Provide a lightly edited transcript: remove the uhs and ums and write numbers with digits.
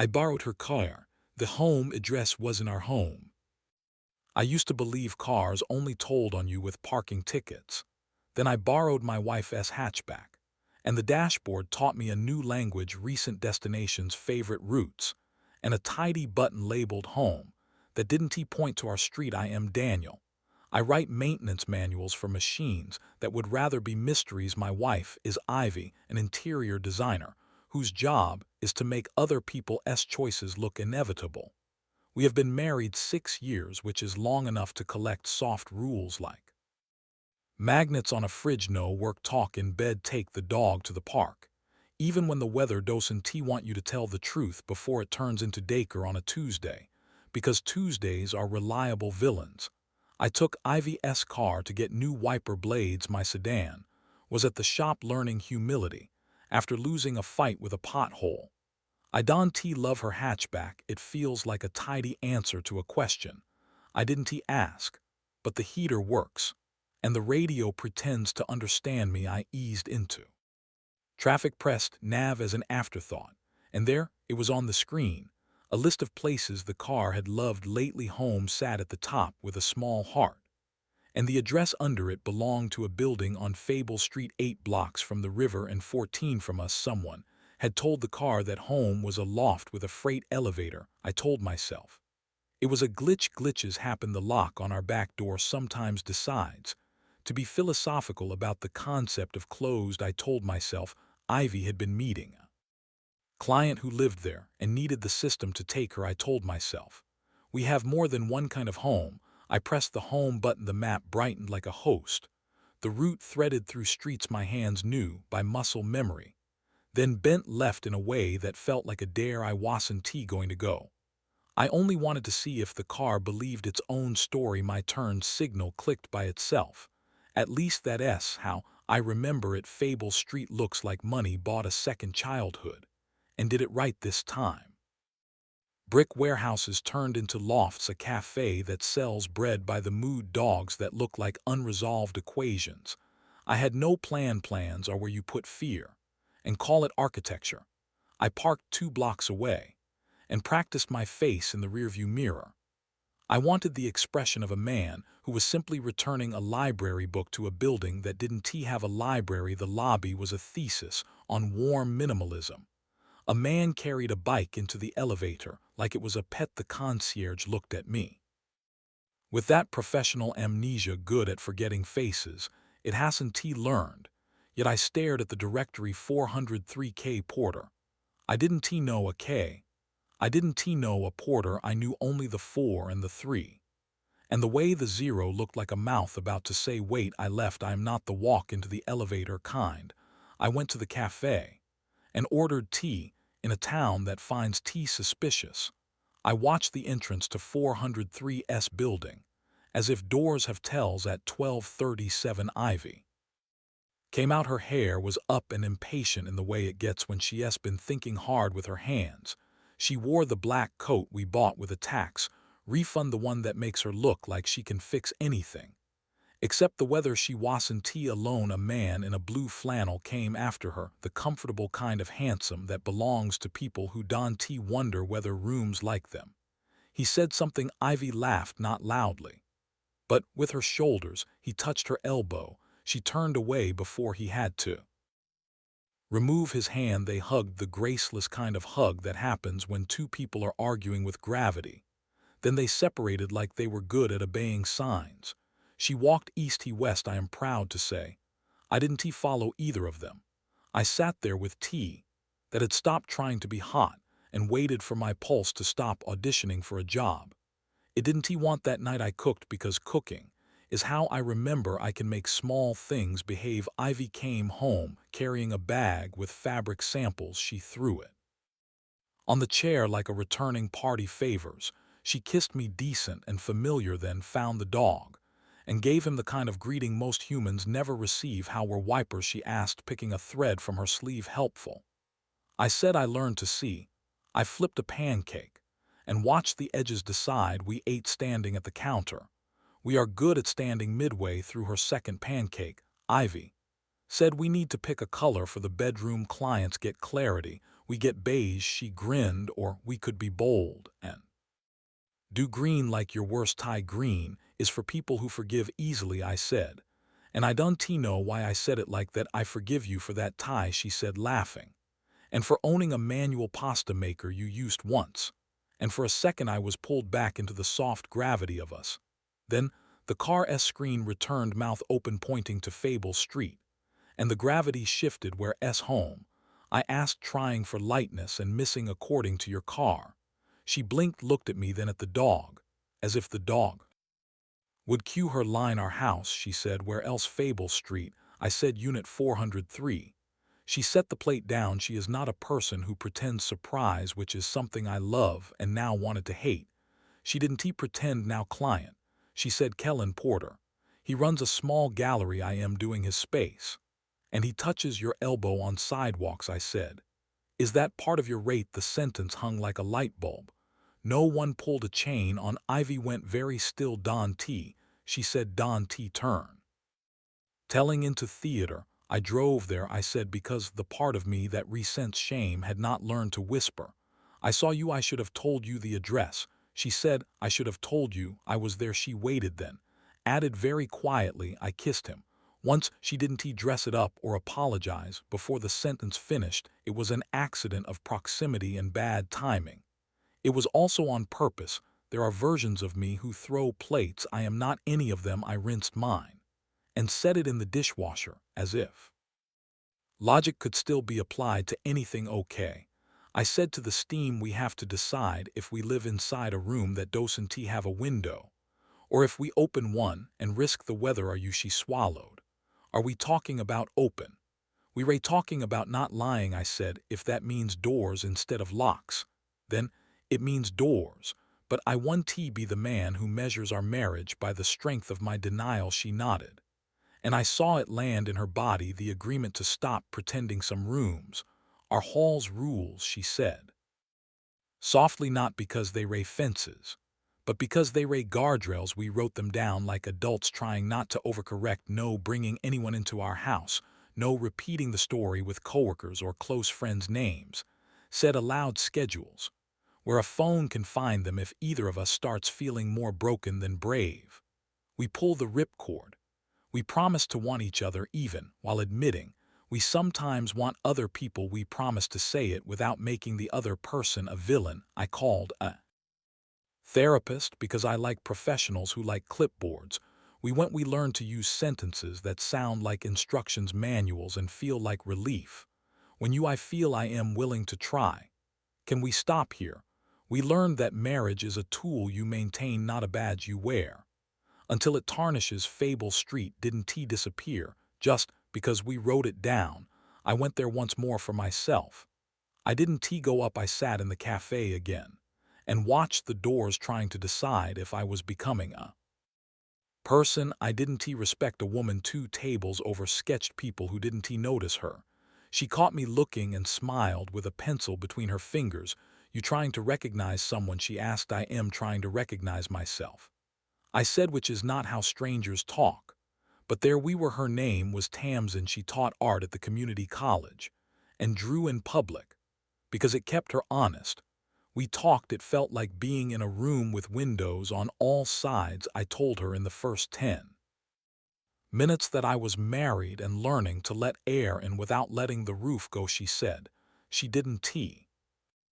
I borrowed her car. The home address wasn't our home. I used to believe cars only told on you with parking tickets. Then I borrowed my wife's hatchback, and the dashboard taught me a new language, recent destinations, favorite routes, and a tidy button labeled home that didn't point to our street. I am Daniel. I write maintenance manuals for machines that would rather be mysteries. My wife is Ivy, an interior designer, whose job is to make other people's choices look inevitable. We have been married 6 years, which is long enough to collect soft rules like magnets on a fridge, no work talk in bed, take the dog to the park. Even when the weather doesn't want you to tell the truth before it turns into daycare on a Tuesday, because Tuesdays are reliable villains. I took Ivy's car to get new wiper blades. My sedan was at the shop learning humility after losing a fight with a pothole. I don't love her hatchback. It feels like a tidy answer to a question I didn't ask, but the heater works, and the radio pretends to understand me. I eased into traffic, pressed nav as an afterthought, and there it was on the screen, a list of places the car had loved lately. Home sat at the top with a small heart, and the address under it belonged to a building on Fable Street, 8 blocks from the river and 14 from us. Someone had told the car that home was a loft with a freight elevator. I told myself it was a glitch. Glitches happen. The lock on our back door sometimes decides to be philosophical about the concept of closed. I told myself Ivy had been meeting a client who lived there and needed the system to take her. I told myself we have more than one kind of home. I pressed the home button. The map brightened like a host. The route threaded through streets my hands knew by muscle memory, then bent left in a way that felt like a dare. I wasn't going to go. I only wanted to see if the car believed its own story. My turn signal clicked by itself. At least that's how I remember it. Fable Street looks like money bought a second childhood, and did it right this time. Brick warehouses turned into lofts, a cafe that sells bread by the mood, dogs that look like unresolved equations. I had no plans are where you put fear and call it architecture. I parked 2 blocks away and practiced my face in the rearview mirror. I wanted the expression of a man who was simply returning a library book to a building that didn't have a library. The lobby was a thesis on warm minimalism. A man carried a bike into the elevator like it was a pet. The concierge looked at me with that professional amnesia, good at forgetting faces. It hasn't learned. Yet I stared at the directory. 403K Porter. I didn't know a K. I didn't know a Porter. I knew only the 4 and the 3. And the way the 0 looked like a mouth about to say wait. I left. I am not the walk into the elevator kind. I went to the cafe and ordered tea in a town that finds tea suspicious. I watched the entrance to 403's building, as if doors have tells at 12:37. Ivy came out. Her hair was up and impatient in the way it gets when she's been thinking hard with her hands. She wore the black coat we bought with a tax refund, the one that makes her look like she can fix anything except the weather. She wasn't alone. A man in a blue flannel came after her, the comfortable kind of handsome that belongs to people who don't wonder whether rooms like them. He said something. Ivy laughed, not loudly, but with her shoulders. He touched her elbow. She turned away before he had to remove his hand. They hugged, the graceless kind of hug that happens when two people are arguing with gravity. Then they separated like they were good at obeying signs. She walked east, he west. I am proud to say I didn't follow either of them. I sat there with tea that had stopped trying to be hot and waited for my pulse to stop auditioning for a job. It didn't want that night. I cooked because cooking is how I remember I can make small things behave. Ivy came home carrying a bag with fabric samples. She threw it on the chair like a returning party favors. She kissed me, decent and familiar, then found the dog and gave him the kind of greeting most humans never receive. How were wipers? She asked, picking a thread from her sleeve. Helpful. I said I learned to see. I flipped a pancake and watched the edges decide. We ate standing at the counter. We are good at standing. Midway through her second pancake, Ivy said we need to pick a color for the bedroom. Clients get clarity We get beige, she grinned, or we could be bold, and do green like your worst tie. Green is for people who forgive easily, I said. And I don't know why I said it like that. I forgive you for that tie, she said, laughing. And for owning a manual pasta maker you used once. And for a second I was pulled back into the soft gravity of us. Then the car's screen returned, mouth open, pointing to Fable Street. And the gravity shifted. Where's home? I asked, trying for lightness and missing according to your car. She blinked, looked at me, then at the dog, as if the dog would cue her line. Our house, she said. Where else? Fable Street. I said, Unit 403. She set the plate down. She is not a person who pretends surprise, which is something I love and now wanted to hate. She didn't pretend. Now client. She said, Kellen Porter. He runs a small gallery. I am doing his space. And he touches your elbow on sidewalks, I said. Is that part of your rate? The sentence hung like a light bulb. No one pulled a chain on. Ivy went very still. Don T, she said. Don T, turn. Telling into theater. I drove there, I said, because the part of me that resents shame had not learned to whisper. I saw you. I should have told you the address. She said, I should have told you I was there. She waited, then added very quietly, I kissed him. Once. She didn't dress it up or apologize. Before the sentence finished, it was an accident of proximity and bad timing. It was also on purpose. There are versions of me who throw plates. I am not any of them. I rinsed mine and set it in the dishwasher, as if logic could still be applied to anything. Okay. I said to the steam, we have to decide if we live inside a room that doesn't have a window, or if we open one and risk the weather. Are you? She swallowed. Are we talking about open? We were talking about not lying, I said. If that means doors instead of locks, then it means doors. But I want to be the man who measures our marriage by the strength of my denial. She nodded. And I saw it land in her body, the agreement to stop pretending. Some rooms are hall's rules, she said. Softly, not because they ray fences, but because they ray guardrails. We wrote them down like adults, trying not to overcorrect. No bringing anyone into our house. No repeating the story with coworkers or close friends' names. Said aloud, schedules where a phone can find them if either of us starts feeling more broken than brave. We pull the ripcord. We promise to want each other even while admitting we sometimes want other people. We promise to say it without making the other person a villain. I called a therapist because I like professionals who like clipboards. We learned to use sentences that sound like instructions manuals and feel like relief. I feel I am willing to try. Can we stop here? We learned that marriage is a tool you maintain, not a badge you wear. Until it tarnishes. Fable Street didn't disappear just because we wrote it down. I went there once more for myself. I didn't go up. I sat in the cafe again and watched the doors, trying to decide if I was becoming a person. I didn't respect a woman 2 tables over sketched people who didn't notice her. She caught me looking and smiled with a pencil between her fingers. You trying to recognize someone? She asked. I am trying to recognize myself, I said, which is not how strangers talk. But there we were. Her name was Tamsin. She taught art at the community college and drew in public because it kept her honest. We talked. It felt like being in a room with windows on all sides. I told her in the first 10 minutes that I was married and learning to let air in without letting the roof go. She said she didn't